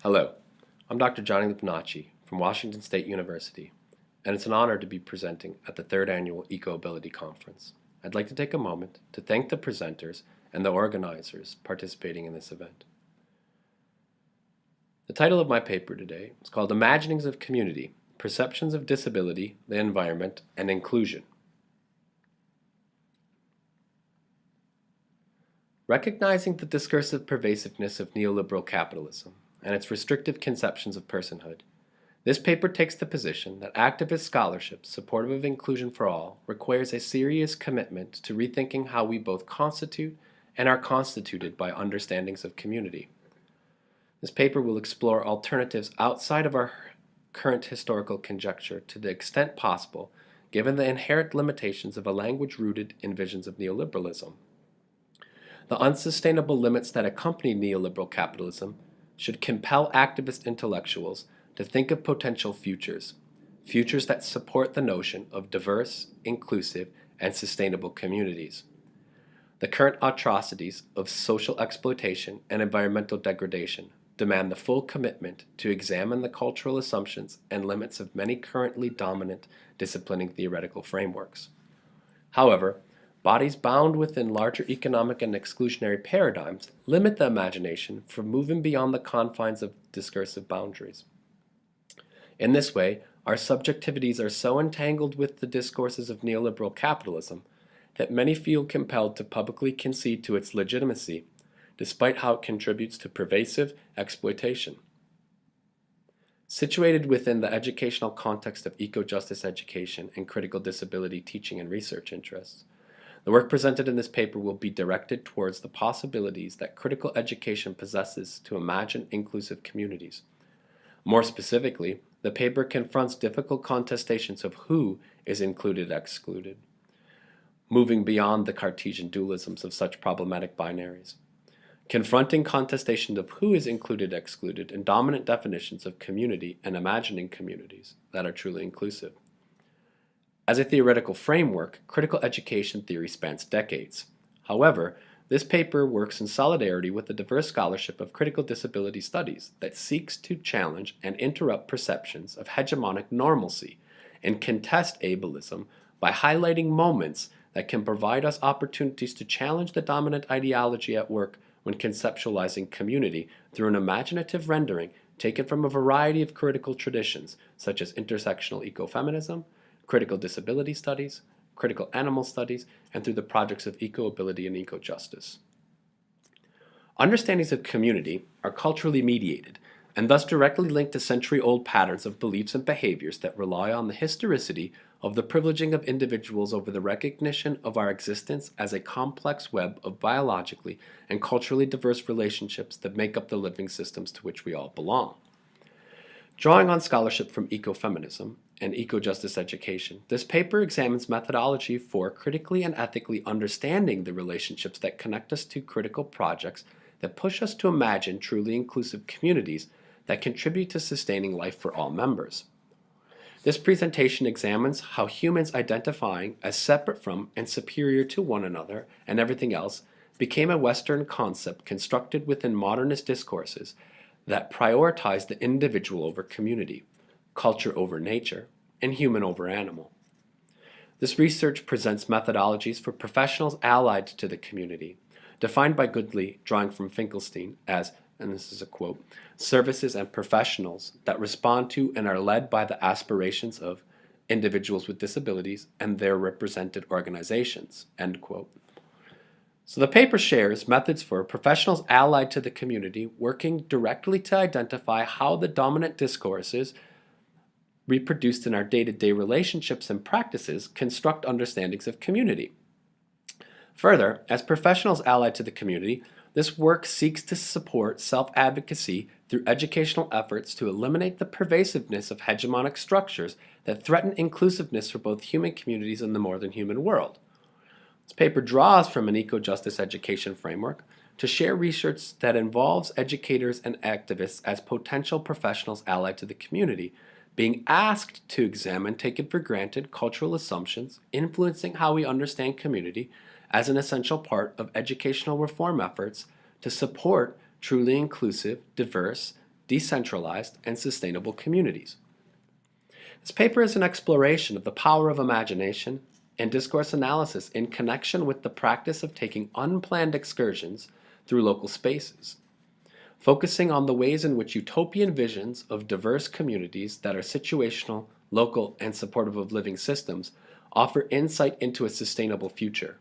Hello, I'm Dr. Johnny Lupinacci from Washington State University, and it's an honor to be presenting at the 3rd Annual Eco-Ability Conference. I'd like to take a moment to thank the presenters and the organizers participating in this event. The title of my paper today is called Imaginings of Community, Perceptions of Disability, the Environment, and Inclusion. Recognizing the discursive pervasiveness of neoliberal capitalism and its restrictive conceptions of personhood, this paper takes the position that activist scholarship supportive of inclusion for all requires a serious commitment to rethinking how we both constitute and are constituted by understandings of community. This paper will explore alternatives outside of our current historical conjecture to the extent possible, given the inherent limitations of a language rooted in visions of neoliberalism. The unsustainable limits that accompany neoliberal capitalism should compel activist intellectuals to think of potential futures that support the notion of diverse, inclusive, and sustainable communities. The current atrocities of social exploitation and environmental degradation demand the full commitment to examine the cultural assumptions and limits of many currently dominant disciplining theoretical frameworks. However, bodies bound within larger economic and exclusionary paradigms limit the imagination from moving beyond the confines of discursive boundaries. In this way, our subjectivities are so entangled with the discourses of neoliberal capitalism that many feel compelled to publicly concede to its legitimacy, despite how it contributes to pervasive exploitation. Situated within the educational context of eco-justice education and critical disability teaching and research interests, the work presented in this paper will be directed towards the possibilities that critical education possesses to imagine inclusive communities. More specifically, the paper confronts difficult contestations of who is included and excluded, moving beyond the Cartesian dualisms of such problematic binaries. Confronting contestation of who is included and excluded and dominant definitions of community and imagining communities that are truly inclusive. As a theoretical framework, critical education theory spans decades. However, this paper works in solidarity with the diverse scholarship of critical disability studies that seeks to challenge and interrupt perceptions of hegemonic normalcy and contest ableism by highlighting moments that can provide us opportunities to challenge the dominant ideology at work when conceptualizing community through an imaginative rendering taken from a variety of critical traditions such as intersectional ecofeminism, critical disability studies, critical animal studies, and through the projects of eco-ability and eco-justice. Understandings of community are culturally mediated and thus directly linked to century-old patterns of beliefs and behaviors that rely on the historicity of the privileging of individuals over the recognition of our existence as a complex web of biologically and culturally diverse relationships that make up the living systems to which we all belong. Drawing on scholarship from ecofeminism and eco-justice education, this paper examines methodology for critically and ethically understanding the relationships that connect us to critical projects that push us to imagine truly inclusive communities that contribute to sustaining life for all members. This presentation examines how humans identifying as separate from and superior to one another and everything else became a Western concept constructed within modernist discourses that prioritize the individual over community, culture over nature, and human over animal. This research presents methodologies for professionals allied to the community, defined by Goodley, drawing from Finkelstein, as, and this is a quote, services and professionals that respond to and are led by the aspirations of individuals with disabilities and their represented organizations, end quote. So the paper shares methods for professionals allied to the community working directly to identify how the dominant discourses reproduced in our day-to-day relationships and practices construct understandings of community. Further, as professionals allied to the community, this work seeks to support self-advocacy through educational efforts to eliminate the pervasiveness of hegemonic structures that threaten inclusiveness for both human communities and the more than human world. This paper draws from an eco-justice education framework to share research that involves educators and activists as potential professionals allied to the community, being asked to examine taken for granted cultural assumptions influencing how we understand community as an essential part of educational reform efforts to support truly inclusive, diverse, decentralized, and sustainable communities. This paper is an exploration of the power of imagination and discourse analysis in connection with the practice of taking unplanned excursions through local spaces, focusing on the ways in which utopian visions of diverse communities that are situational, local, and supportive of living systems offer insight into a sustainable future.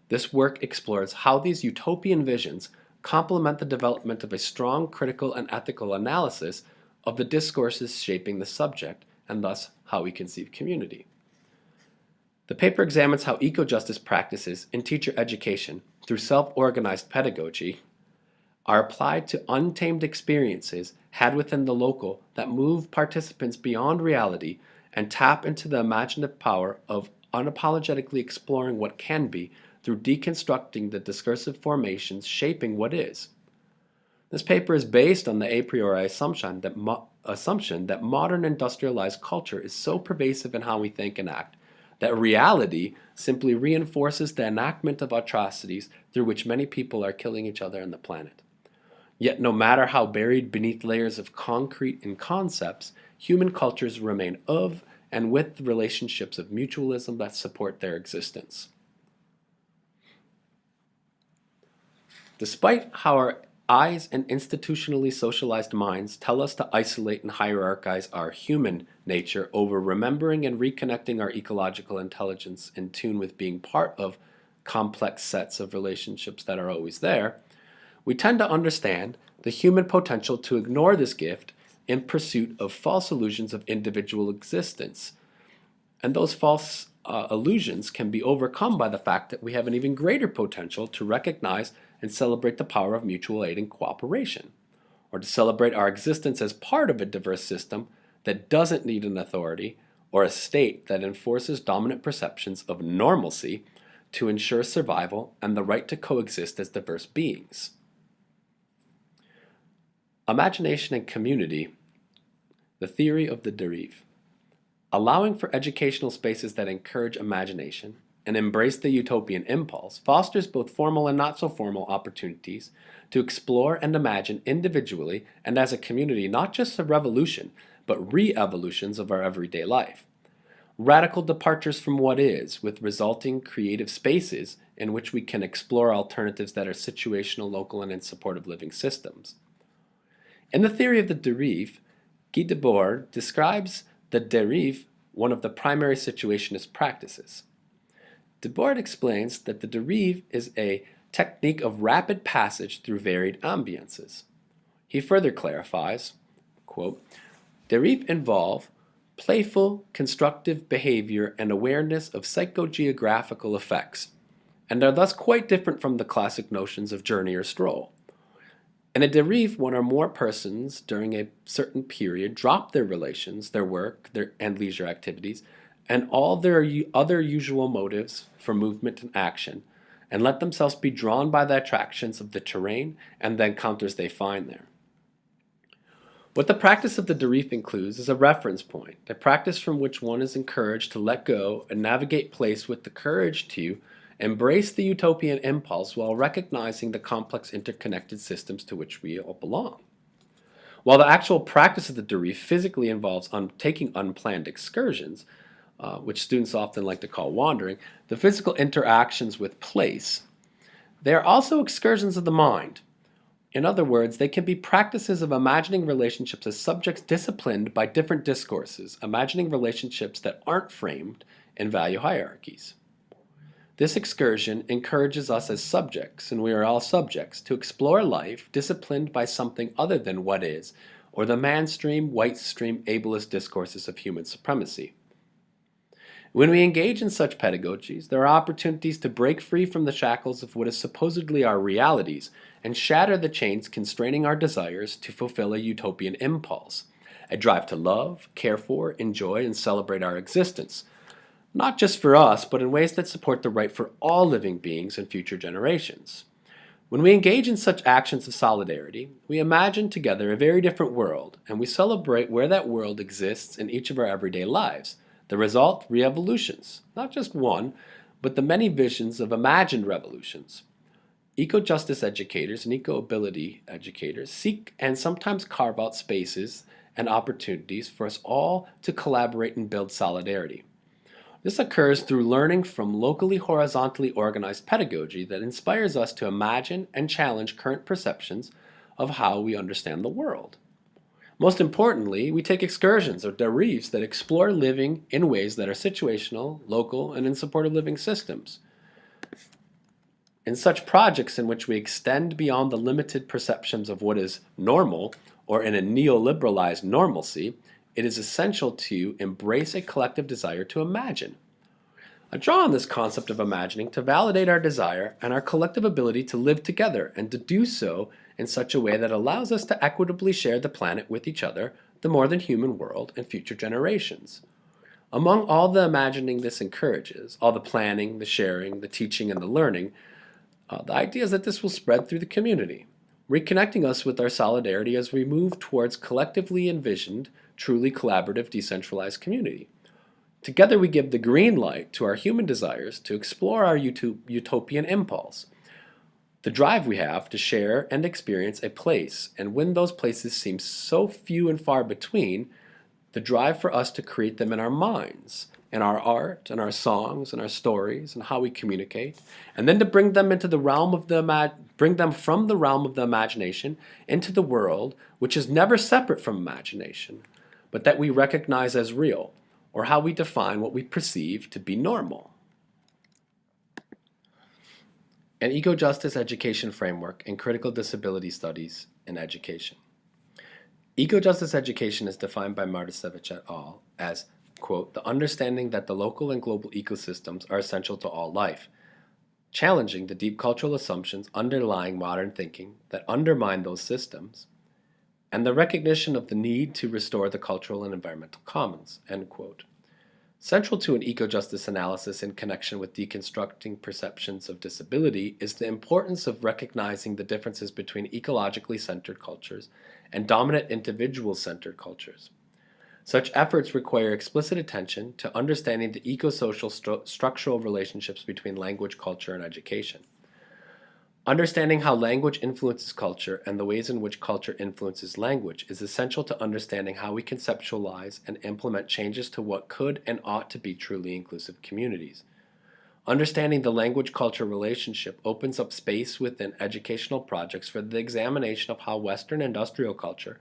This work explores how these utopian visions complement the development of a strong critical and ethical analysis of the discourses shaping the subject, and thus how we conceive community. The paper examines how eco-justice practices in teacher education through self-organized pedagogy are applied to untamed experiences had within the local that move participants beyond reality and tap into the imaginative power of unapologetically exploring what can be through deconstructing the discursive formations shaping what is. This paper is based on the a priori assumption that modern industrialized culture is so pervasive in how we think and act that reality simply reinforces the enactment of atrocities through which many people are killing each other and the planet. Yet no matter how buried beneath layers of concrete and concepts, human cultures remain of and with the relationships of mutualism that support their existence. Despite how our eyes and institutionally socialized minds tell us to isolate and hierarchize our human nature over remembering and reconnecting our ecological intelligence in tune with being part of complex sets of relationships that are always there, we tend to understand the human potential to ignore this gift in pursuit of false illusions of individual existence. And those false illusions can be overcome by the fact that we have an even greater potential to recognize and celebrate the power of mutual aid and cooperation, or to celebrate our existence as part of a diverse system that doesn't need an authority or a state that enforces dominant perceptions of normalcy to ensure survival and the right to coexist as diverse beings. Imagination and community, the theory of the dérive. Allowing for educational spaces that encourage imagination and embrace the utopian impulse fosters both formal and not so formal opportunities to explore and imagine individually and as a community not just a revolution, but re-evolutions of our everyday life. Radical departures from what is, with resulting creative spaces in which we can explore alternatives that are situational, local, and in support of living systems. In the theory of the dérive, Guy Debord describes the dérive, one of the primary situationist practices. Debord explains that the dérive is a technique of rapid passage through varied ambiances. He further clarifies, quote, "Dérive involve playful, constructive behavior and awareness of psychogeographical effects, and are thus quite different from the classic notions of journey or stroll. In a dérive, one or more persons during a certain period drop their relations, their work, and leisure activities, and all their other usual motives for movement and action, and let themselves be drawn by the attractions of the terrain and the encounters they find there. What the practice of the dérive includes is a reference point, a practice from which one is encouraged to let go and navigate place with the courage to embrace the utopian impulse while recognizing the complex interconnected systems to which we all belong. While the actual practice of the dérive physically involves taking unplanned excursions, which students often like to call wandering, the physical interactions with place, they are also excursions of the mind. In other words, they can be practices of imagining relationships as subjects disciplined by different discourses, imagining relationships that aren't framed in value hierarchies. This excursion encourages us as subjects, and we are all subjects, to explore life disciplined by something other than what is, or the mainstream, white stream, ableist discourses of human supremacy. When we engage in such pedagogies, there are opportunities to break free from the shackles of what is supposedly our realities and shatter the chains constraining our desires to fulfill a utopian impulse, a drive to love, care for, enjoy, and celebrate our existence, not just for us, but in ways that support the right for all living beings and future generations. When we engage in such actions of solidarity, we imagine together a very different world, and we celebrate where that world exists in each of our everyday lives. The result, re-evolutions, not just one, but the many visions of imagined revolutions. Eco-justice educators and eco-ability educators seek and sometimes carve out spaces and opportunities for us all to collaborate and build solidarity. This occurs through learning from locally horizontally organized pedagogy that inspires us to imagine and challenge current perceptions of how we understand the world. Most importantly, we take excursions or dérives that explore living in ways that are situational, local, and in supportive living systems. In such projects in which we extend beyond the limited perceptions of what is normal, or in a neoliberalized normalcy, it is essential to embrace a collective desire to imagine. I draw on this concept of imagining to validate our desire and our collective ability to live together, and to do so in such a way that allows us to equitably share the planet with each other, the more than human world, and future generations. Among all the imagining this encourages, all the planning, the sharing, the teaching, and the learning, the idea is that this will spread through the community, reconnecting us with our solidarity as we move towards collectively envisioned, truly collaborative, decentralized community. Together we give the green light to our human desires to explore our utopian impulse, the drive we have to share and experience a place, and when those places seem so few and far between, the drive for us to create them in our minds, in our art, and our songs, and our stories, and how we communicate, and then to bring them into the realm of bring them from the realm of the imagination into the world, which is never separate from imagination, but that we recognize as real, or how we define what we perceive to be normal. An eco-justice education framework and critical disability studies in education. Eco-justice education is defined by Marticevic et al. As, quote, the understanding that the local and global ecosystems are essential to all life, challenging the deep cultural assumptions underlying modern thinking that undermine those systems, and the recognition of the need to restore the cultural and environmental commons, end quote. Central to an eco-justice analysis in connection with deconstructing perceptions of disability is the importance of recognizing the differences between ecologically centered cultures and dominant individual-centered cultures. Such efforts require explicit attention to understanding the eco-social structural relationships between language, culture, and education. Understanding how language influences culture and the ways in which culture influences language is essential to understanding how we conceptualize and implement changes to what could and ought to be truly inclusive communities. Understanding the language-culture relationship opens up space within educational projects for the examination of how Western industrial culture,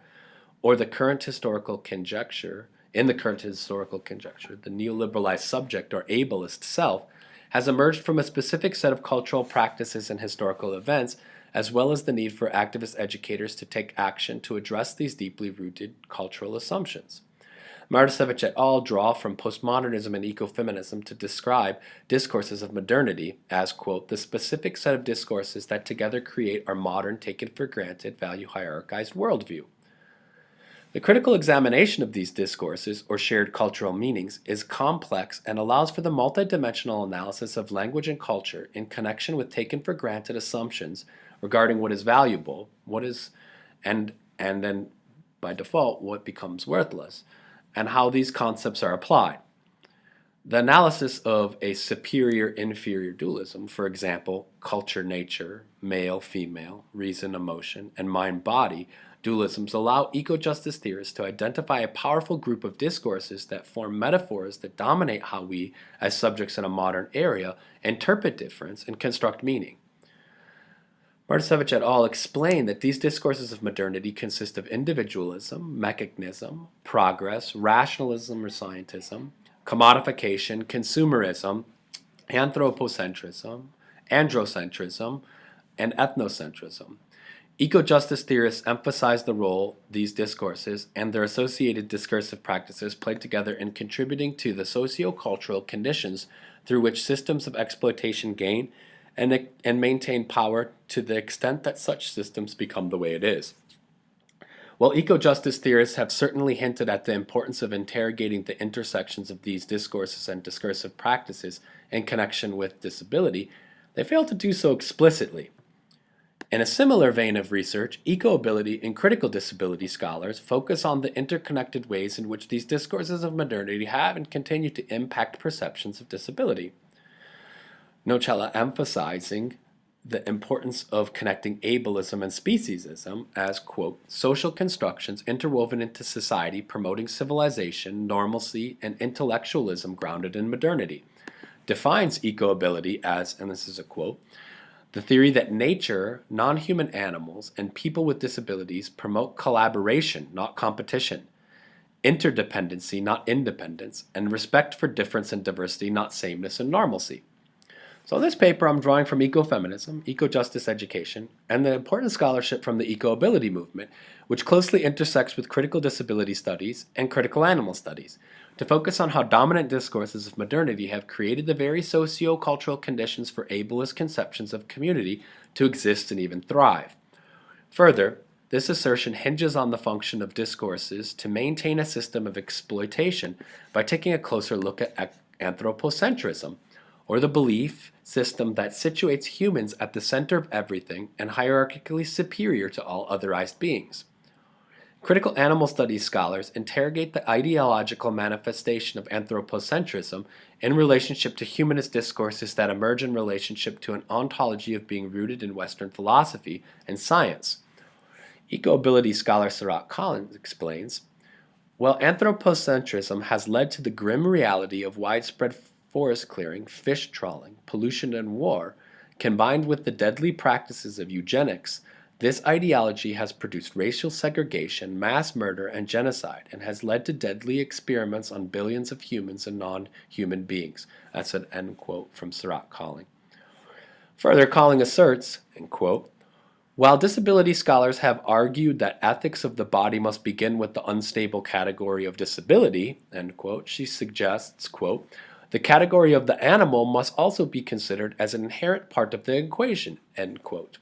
or the current historical conjecture, the neoliberalized subject or ableist self, has emerged from a specific set of cultural practices and historical events, as well as the need for activist educators to take action to address these deeply rooted cultural assumptions. Marticevic et al. Draw from postmodernism and ecofeminism to describe discourses of modernity as, quote, the specific set of discourses that together create our modern, taken-for-granted, value-hierarchized worldview. The critical examination of these discourses, or shared cultural meanings, is complex and allows for the multidimensional analysis of language and culture in connection with taken-for-granted assumptions regarding what is valuable, and then, by default, what becomes worthless, and how these concepts are applied. The analysis of a superior-inferior dualism, for example, culture-nature, male-female, reason-emotion, and mind-body dualisms, allow eco-justice theorists to identify a powerful group of discourses that form metaphors that dominate how we, as subjects in a modern area, interpret difference and construct meaning. Marticevic et al. Explain that these discourses of modernity consist of individualism, mechanism, progress, rationalism or scientism, commodification, consumerism, anthropocentrism, androcentrism, and ethnocentrism. Eco-justice theorists emphasize the role these discourses and their associated discursive practices play together in contributing to the socio-cultural conditions through which systems of exploitation gain and maintain power to the extent that such systems become the way it is. While eco-justice theorists have certainly hinted at the importance of interrogating the intersections of these discourses and discursive practices in connection with disability, they fail to do so explicitly. In a similar vein of research, eco-ability and critical disability scholars focus on the interconnected ways in which these discourses of modernity have and continue to impact perceptions of disability. Nocella emphasizing the importance of connecting ableism and speciesism as, quote, social constructions interwoven into society promoting civilization, normalcy, and intellectualism grounded in modernity. Defines eco-ability as, and this is a quote, the theory that nature, non-human animals, and people with disabilities promote collaboration, not competition, interdependency, not independence, and respect for difference and diversity, not sameness and normalcy. So in this paper, I'm drawing from ecofeminism, eco-justice education, and the important scholarship from the eco-ability movement, which closely intersects with critical disability studies and critical animal studies, to focus on how dominant discourses of modernity have created the very socio-cultural conditions for ableist conceptions of community to exist and even thrive. Further, this assertion hinges on the function of discourses to maintain a system of exploitation by taking a closer look at anthropocentrism, or the belief system that situates humans at the center of everything and hierarchically superior to all otherized beings. Critical animal studies scholars interrogate the ideological manifestation of anthropocentrism in relationship to humanist discourses that emerge in relationship to an ontology of being rooted in Western philosophy and science. Eco-ability scholar Sarat Collins explains, while anthropocentrism has led to the grim reality of widespread forest clearing, fish trawling, pollution, and war, combined with the deadly practices of eugenics, this ideology has produced racial segregation, mass murder, and genocide, and has led to deadly experiments on billions of humans and non-human beings. That's an end quote from Sarat Collins. Further, Collins asserts, end quote, while disability scholars have argued that ethics of the body must begin with the unstable category of disability, end quote, she suggests, quote, the category of the animal must also be considered as an inherent part of the equation, end quote.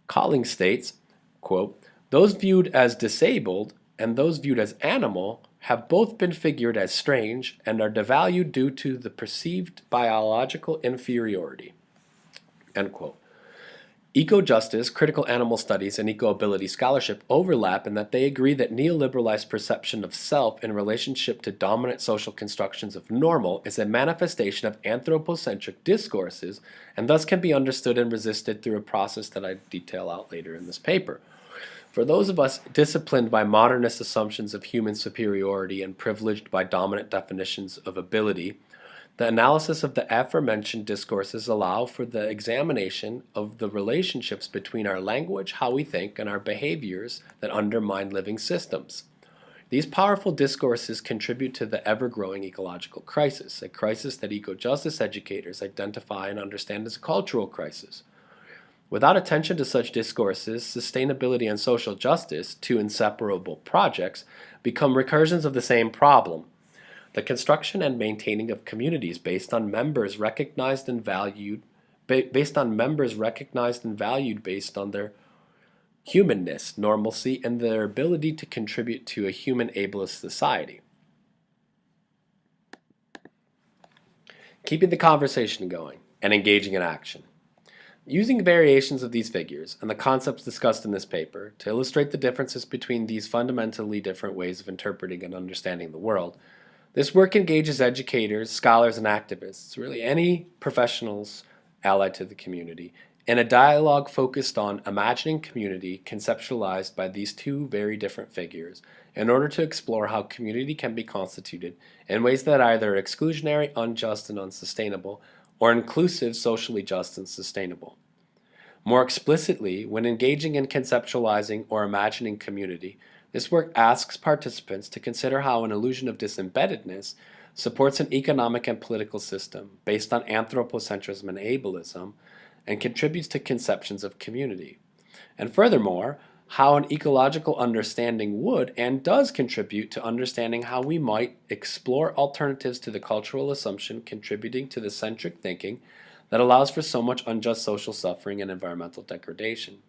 Collins states, quote, those viewed as disabled and those viewed as animal have both been figured as strange and are devalued due to the perceived biological inferiority, end quote. Eco-justice, critical animal studies, and eco-ability scholarship overlap in that they agree that neoliberalized perception of self in relationship to dominant social constructions of normal is a manifestation of anthropocentric discourses and thus can be understood and resisted through a process that I detail out later in this paper. For those of us disciplined by modernist assumptions of human superiority and privileged by dominant definitions of ability, the analysis of the aforementioned discourses allow for the examination of the relationships between our language, how we think, and our behaviors that undermine living systems. These powerful discourses contribute to the ever-growing ecological crisis, a crisis that eco-justice educators identify and understand as a cultural crisis. Without attention to such discourses, sustainability and social justice, two inseparable projects, become recursions of the same problem. The construction and maintaining of communities based on members recognized and valued based on their humanness, normalcy, and their ability to contribute to a human ableist society. Keeping the conversation going and engaging in action. Using variations of these figures and the concepts discussed in this paper to illustrate the differences between these fundamentally different ways of interpreting and understanding the world, this work engages educators, scholars, and activists, really any professionals allied to the community, in a dialogue focused on imagining community conceptualized by these two very different figures in order to explore how community can be constituted in ways that are either exclusionary, unjust, and unsustainable, or inclusive, socially just, and sustainable. More explicitly, when engaging in conceptualizing or imagining community, this work asks participants to consider how an illusion of disembeddedness supports an economic and political system based on anthropocentrism and ableism and contributes to conceptions of community. And furthermore, how an ecological understanding would and does contribute to understanding how we might explore alternatives to the cultural assumption contributing to the centric thinking that allows for so much unjust social suffering and environmental degradation.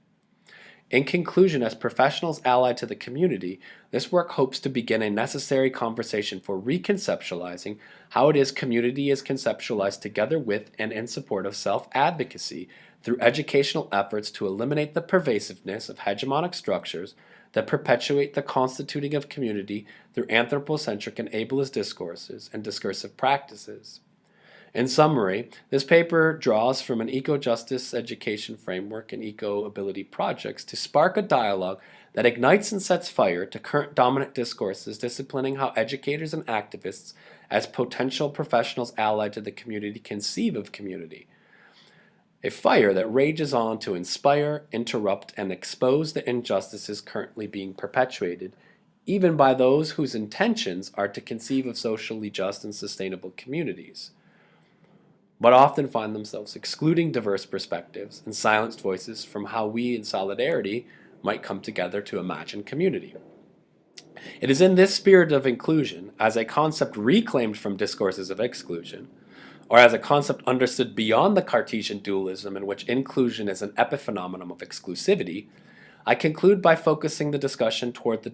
In conclusion, as professionals allied to the community, this work hopes to begin a necessary conversation for reconceptualizing how it is community is conceptualized together with and in support of self-advocacy through educational efforts to eliminate the pervasiveness of hegemonic structures that perpetuate the constituting of community through anthropocentric and ableist discourses and discursive practices. In summary, this paper draws from an eco-justice education framework and eco-ability projects to spark a dialogue that ignites and sets fire to current dominant discourses, disciplining how educators and activists, as potential professionals allied to the community, conceive of community. A fire that rages on to inspire, interrupt, and expose the injustices currently being perpetuated, even by those whose intentions are to conceive of socially just and sustainable communities, but often find themselves excluding diverse perspectives and silenced voices from how we in solidarity might come together to imagine community. It is in this spirit of inclusion, as a concept reclaimed from discourses of exclusion, or as a concept understood beyond the Cartesian dualism in which inclusion is an epiphenomenon of exclusivity, I conclude by focusing the discussion toward the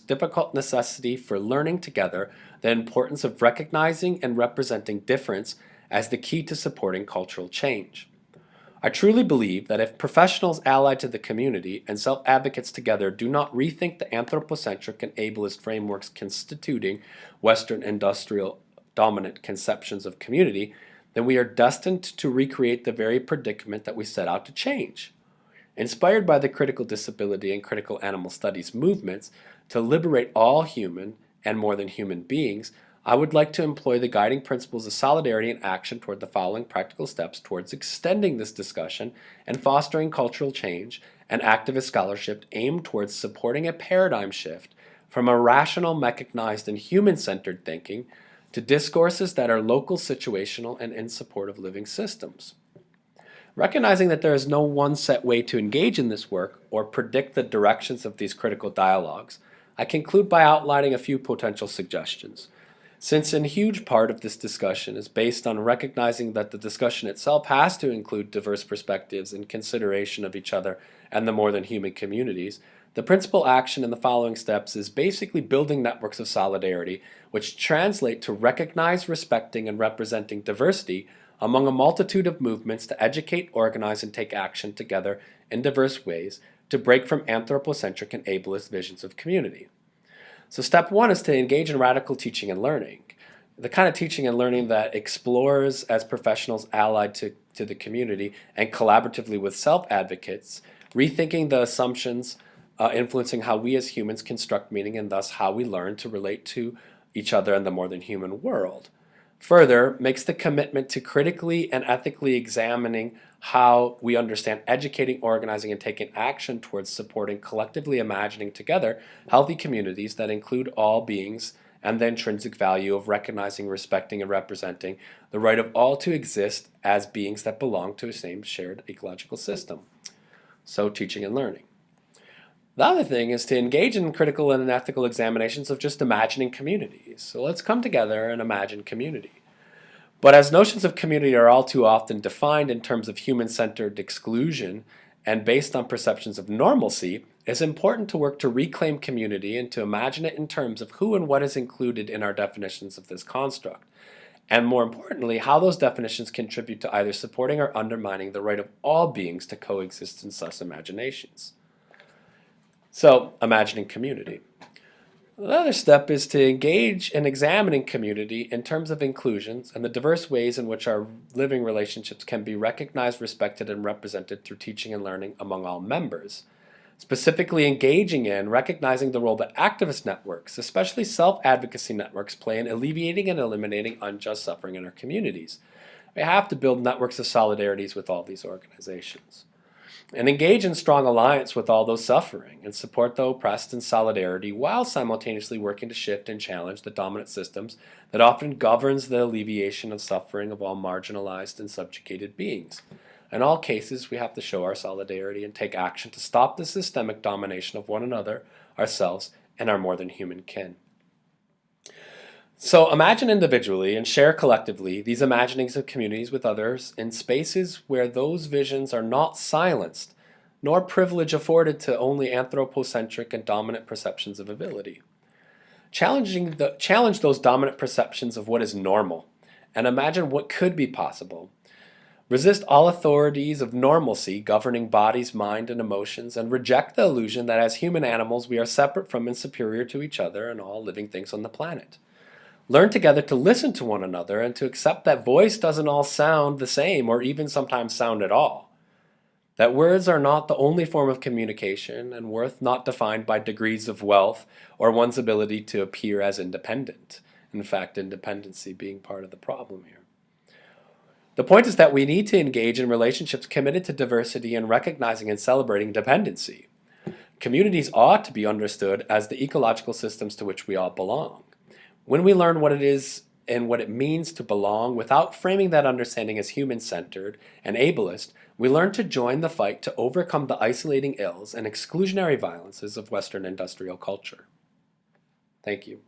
difficult necessity for learning together the importance of recognizing and representing difference as the key to supporting cultural change. I truly believe that if professionals allied to the community and self-advocates together do not rethink the anthropocentric and ableist frameworks constituting Western industrial dominant conceptions of community, then we are destined to recreate the very predicament that we set out to change. Inspired by the critical disability and critical animal studies movements to liberate all human and more than human beings, I would like to employ the guiding principles of solidarity and action toward the following practical steps towards extending this discussion and fostering cultural change and activist scholarship aimed towards supporting a paradigm shift from a rational, mechanized, and human-centered thinking to discourses that are local, situational, and in support of living systems. Recognizing that there is no one set way to engage in this work or predict the directions of these critical dialogues, I conclude by outlining a few potential suggestions. Since a huge part of this discussion is based on recognizing that the discussion itself has to include diverse perspectives in consideration of each other and the more than human communities, the principal action in the following steps is basically building networks of solidarity which translate to recognize, respecting, and representing diversity among a multitude of movements to educate, organize, and take action together in diverse ways to break from anthropocentric and ableist visions of community. So step one is to engage in radical teaching and learning. The kind of teaching and learning that explores as professionals allied to the community and collaboratively with self-advocates, rethinking the assumptions influencing how we as humans construct meaning and thus how we learn to relate to each other in the more than human world. Further, makes the commitment to critically and ethically examining how we understand educating, organizing, and taking action towards supporting collectively imagining together healthy communities that include all beings and the intrinsic value of recognizing, respecting, and representing the right of all to exist as beings that belong to the same shared ecological system. So teaching and learning. The other thing is to engage in critical and ethical examinations of just imagining communities. So let's come together and imagine community. But as notions of community are all too often defined in terms of human-centered exclusion and based on perceptions of normalcy, it's important to work to reclaim community and to imagine it in terms of who and what is included in our definitions of this construct. And more importantly, how those definitions contribute to either supporting or undermining the right of all beings to coexist in such imaginations. So, imagining community. The other step is to engage in examining community in terms of inclusions and the diverse ways in which our living relationships can be recognized, respected, and represented through teaching and learning among all members. Specifically engaging in recognizing the role that activist networks, especially self-advocacy networks, play in alleviating and eliminating unjust suffering in our communities. We have to build networks of solidarities with all these organizations. And engage in strong alliance with all those suffering and support the oppressed in solidarity while simultaneously working to shift and challenge the dominant systems that often governs the alleviation of suffering of all marginalized and subjugated beings. In all cases, we have to show our solidarity and take action to stop the systemic domination of one another, ourselves, and our more than human kin. So imagine individually and share collectively these imaginings of communities with others in spaces where those visions are not silenced, nor privilege afforded to only anthropocentric and dominant perceptions of ability. Challenge those dominant perceptions of what is normal, and imagine what could be possible. Resist all authorities of normalcy governing bodies, mind, and emotions, and reject the illusion that as human animals we are separate from and superior to each other and all living things on the planet. Learn together to listen to one another and to accept that voice doesn't all sound the same or even sometimes sound at all. That words are not the only form of communication and worth not defined by degrees of wealth or one's ability to appear as independent. In fact, independency being part of the problem here. The point is that we need to engage in relationships committed to diversity and recognizing and celebrating dependency. Communities ought to be understood as the ecological systems to which we all belong. When we learn what it is and what it means to belong without framing that understanding as human-centered and ableist, we learn to join the fight to overcome the isolating ills and exclusionary violences of Western industrial culture. Thank you.